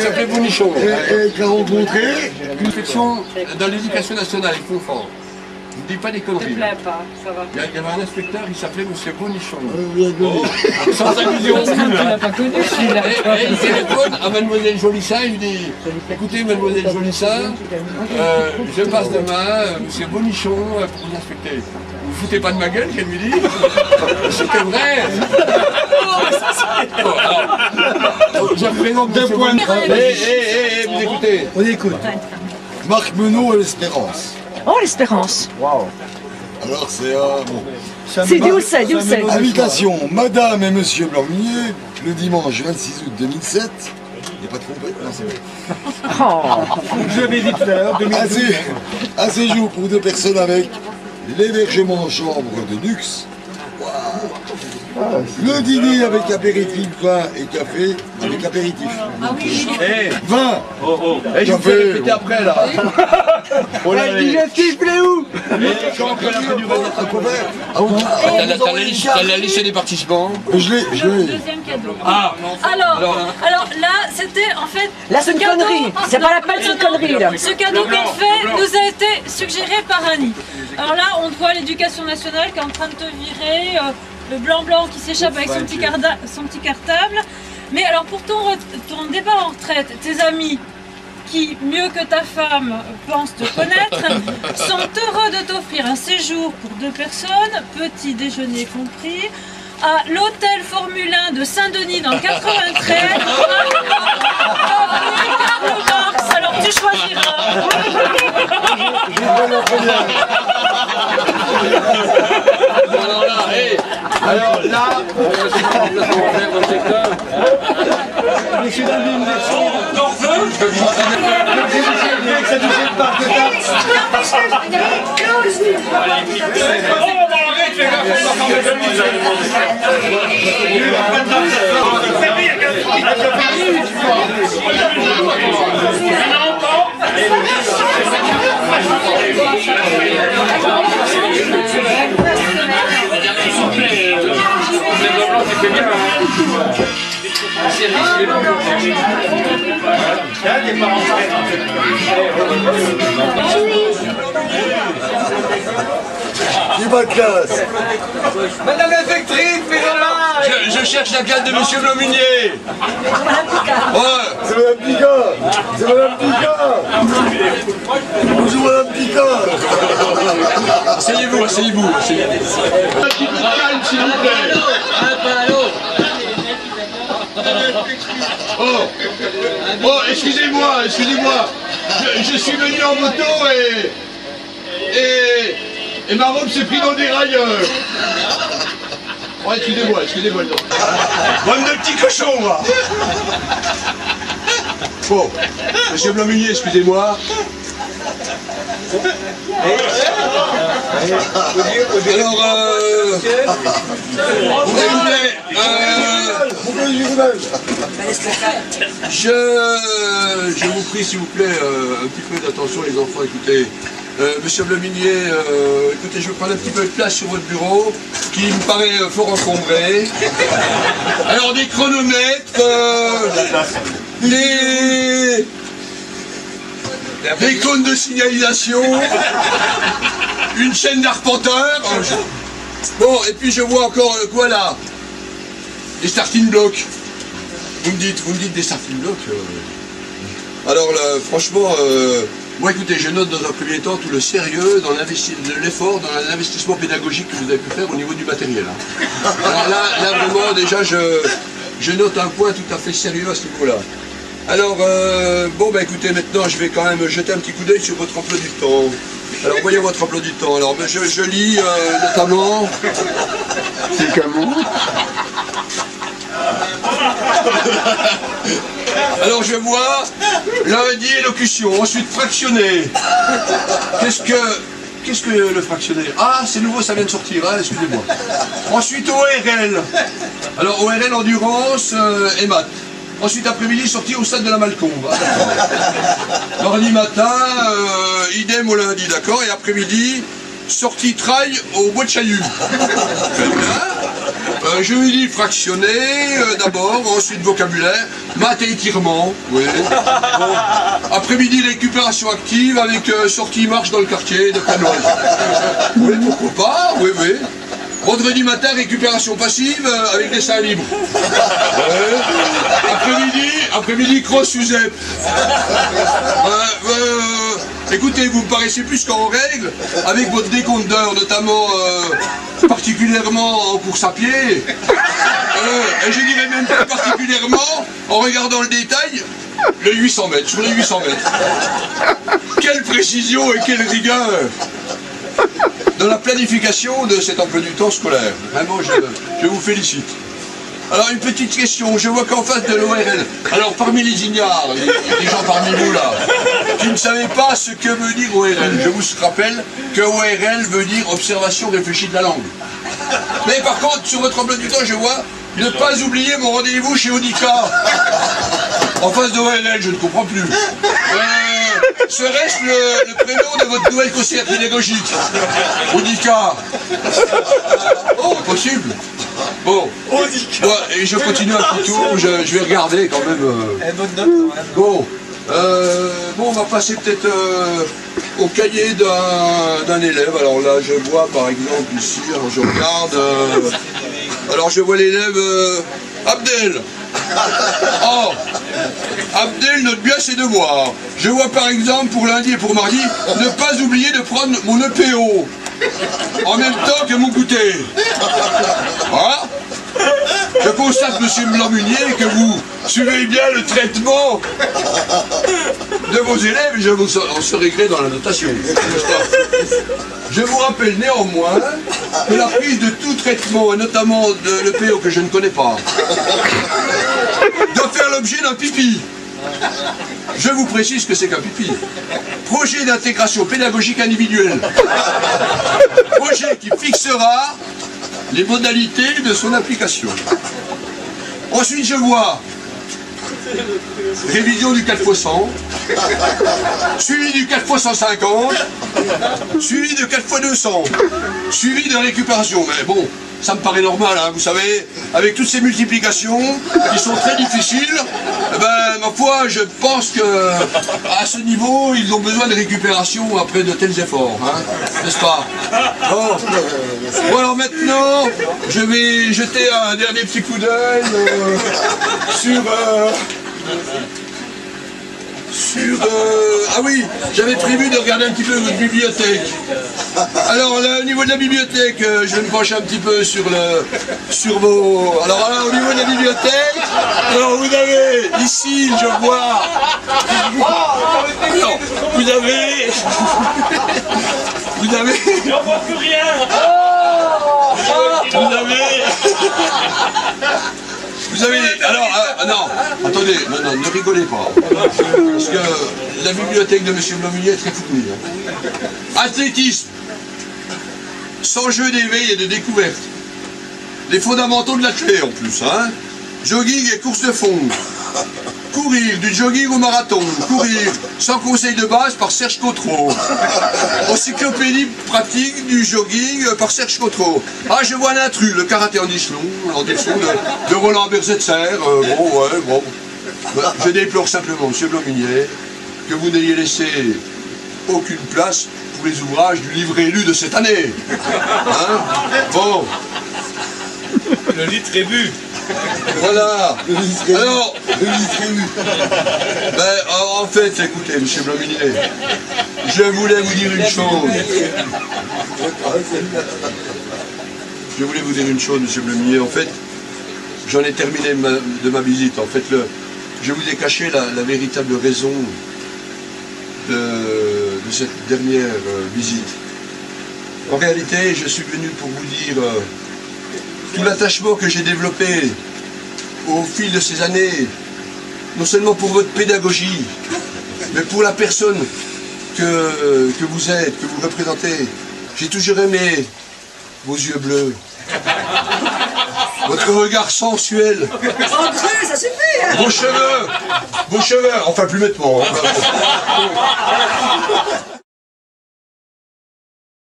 s'appelait Bonichon. Et qui a rencontré Une section dans l'éducation nationale, il faut fort. Ne dis pas des conneries. Ne te plaît pas, ça va. Il y avait un inspecteur, il s'appelait Monsieur Bonichon. sans allusion. Tu l'as pas connu celui-là. Et il téléphone à Mademoiselle Jolissa, il lui dit écoutez Mademoiselle Jolissa, je passe demain, Monsieur Bonichon, pour vous inspecter. Vous ne foutez pas de ma gueule, qu'elle lui dit. C'était vrai. Je représente deux points de vous écoutez. On écoute. Marc Menot à l'Espérance. Oh, l'Espérance. Waouh. Alors c'est bon. C'est d'où c'est, d'où c'est? Invitation, Madame et Monsieur Blanc-Minier, le dimanche 26 août 2007. Il n'y a pas de trompé? Non, c'est vrai. Oh. Je l'avais dit tout à l'heure, à séjour pour 2 personnes avec l'hébergement en chambre de luxe. Le dîner avec apéritif, vin et café, avec apéritif. Vin, Et je vous fais répéter après là. le digestif, il est où? T'as la liste des participants. Je l'ai. Deuxième cadeau. Alors là, c'était en fait... Là, c'est une connerie. C'est pas la peine, c'est une connerie, là. Ce cadeau qu'on fait nous a été suggéré par Annie. Alors là, on te voit l'éducation nationale qui est en train de te virer, le blanc qui s'échappe avec son petit cartable. Mais alors pour ton départ en retraite, tes amis qui, mieux que ta femme, pensent te connaître, sont heureux de t'offrir un séjour pour 2 personnes, petit déjeuner compris, à l'hôtel Formule 1 de Saint-Denis dans le 93, avenue Karl Marx. Alors tu choisiras. Alors là, J'ai pas de classe. Madame l'inspectrice, fais je cherche la carte de Monsieur Blomunier. C'est Madame Picard. C'est Madame Picard. Bonjour Madame Picard. Asseyez-vous. Un petit peu de calme, s'il vous plaît. Oh, excusez-moi. Je suis venu en moto et ma robe s'est prise dans des railleurs. Oh, excusez-moi. Bande de petits cochons, moi. Bon, Monsieur Blomunier, excusez-moi. Alors, je vous prie, s'il vous plaît, un petit peu d'attention, les enfants, écoutez. Monsieur Blomunier, écoutez, je vais prendre un petit peu de place sur votre bureau, qui me paraît fort encombré. Alors, des chronomètres, des cônes de signalisation, une chaîne d'arpenteur. Bon, et puis je vois encore quoi là? Des starting blocks. Vous me dites des starting blocks. Alors là, franchement, moi écoutez, je note dans un premier temps tout le sérieux dans l'effort, dans l'investissement pédagogique que vous avez pu faire au niveau du matériel. Alors là vraiment, déjà, je note un point tout à fait sérieux à ce niveau-là. Alors, bon, bah écoutez, maintenant, je vais quand même jeter un petit coup d'œil sur votre emploi du temps. Alors, voyez votre emploi du temps. Alors, je lis notamment... C'est comment? Alors, je vois lundi, élocution, ensuite fractionné. Qu'est-ce que le fractionné? Ah, c'est nouveau, ça vient de sortir, hein, excusez-moi. Ensuite, ORL. Alors, ORL, endurance et maths. Ensuite, après-midi, sortie au stade de la Malcombe. Mardi matin, idem au lundi, d'accord? Et après-midi, sortie trail au bois de Chaillu. Je lui dis fractionner, d'abord, ensuite vocabulaire, maths et étirement, oui. Bon. Après-midi, récupération active avec sortie-marche dans le quartier de Canoise. Oui, pourquoi pas, oui, oui. Vendredi matin, récupération passive avec des seins libres. Ouais. Après-midi, cross Suzette. Écoutez, vous me paraissez plus qu'en règle avec votre décompte d'heures, notamment particulièrement en course à pied. Et je dirais même plus particulièrement en regardant le détail, les 800 mètres, sur les 800 mètres. Quelle précision et quelle rigueur dans la planification de cet emploi du temps scolaire. Vraiment, je vous félicite. Alors, une petite question. Je vois qu'en face de l'ORL, alors parmi les ignares, les gens parmi vous là, qui ne savez pas ce que veut dire ORL, je vous rappelle que ORL veut dire observation réfléchie de la langue. Mais par contre, sur votre emploi du temps, je vois ne pas oublier mon rendez-vous chez Audica. En face de ORL, je ne comprends plus. Serait-ce le prénom de votre nouvelle conseillère pédagogique? Audica. Oh, possible. Bon, et je continue un petit tour, je vais regarder quand même. Bonne note quand même. Bon, on va passer peut-être au cahier d'un élève. Alors là, je vois par exemple ici, alors je regarde. Alors je vois l'élève Abdel. Oh, Abdel note bien ses devoirs. Je vois par exemple pour lundi et pour mardi, ne pas oublier de prendre mon EPO. En même temps que mon goûter. Voilà. Je constate, monsieur Blanc-Munier, que vous suivez bien le traitement de vos élèves et je vous en serai gré dans la notation. Je vous rappelle néanmoins que la prise de tout traitement, et notamment de l'EPO que je ne connais pas, doit faire l'objet d'un pipi. Je vous précise que c'est qu'un pipi. Projet d'intégration pédagogique individuelle. Projet qui fixera les modalités de son application. Ensuite, je vois révision du 4x100, suivi du 4x150, suivi de 4x200, suivi de récupération. Mais bon, ça me paraît normal, hein, vous savez, avec toutes ces multiplications qui sont très difficiles, ben, ma foi, je pense que à ce niveau, ils ont besoin de récupération après de tels efforts, hein, n'est-ce pas? Bon. Bon, alors maintenant, je vais jeter un dernier petit coup d'œil sur... ah oui, j'avais prévu de regarder un petit peu votre bibliothèque. Alors là, au niveau de la bibliothèque, je vais me pencher un petit peu sur vos... Alors là, au niveau de la bibliothèque, alors vous avez ici, je vois... Alors, vous avez... J'en vois plus rien. Vous avez... Alors, non, attendez, non, ne rigolez pas. Parce que la bibliothèque de M. Blanc-Munier est très fournie. Athlétisme. Sans jeu d'éveil et de découverte. Les fondamentaux de l'athlète en plus, hein. Jogging et course de fond. Courir, du jogging au marathon. Courir, sans conseil de base, par Serge Cotreau. Encyclopédie pratique du jogging par Serge Cotreau. Ah, je vois l'intrus, le karaté en échelon de Roland Berzetzer. Bon. Je déplore simplement, M. Blanc-Munier, que vous n'ayez laissé aucune place pour les ouvrages du livre élu de cette année. Hein? Bon. Le litre est bu. Voilà. Alors, ben, en fait, écoutez, M. Blanc-Munier, je voulais vous dire une chose. M. Blanc-Munier. En fait, j'en ai terminé de ma visite. En fait, je vous ai caché la véritable raison de cette dernière visite. En réalité, je suis venu pour vous dire tout l'attachement que j'ai développé au fil de ces années, non seulement pour votre pédagogie, mais pour la personne que vous êtes, que vous représentez. J'ai toujours aimé vos yeux bleus, votre regard sensuel, Ça suffit, hein. vos cheveux, enfin plus nettement. Hein.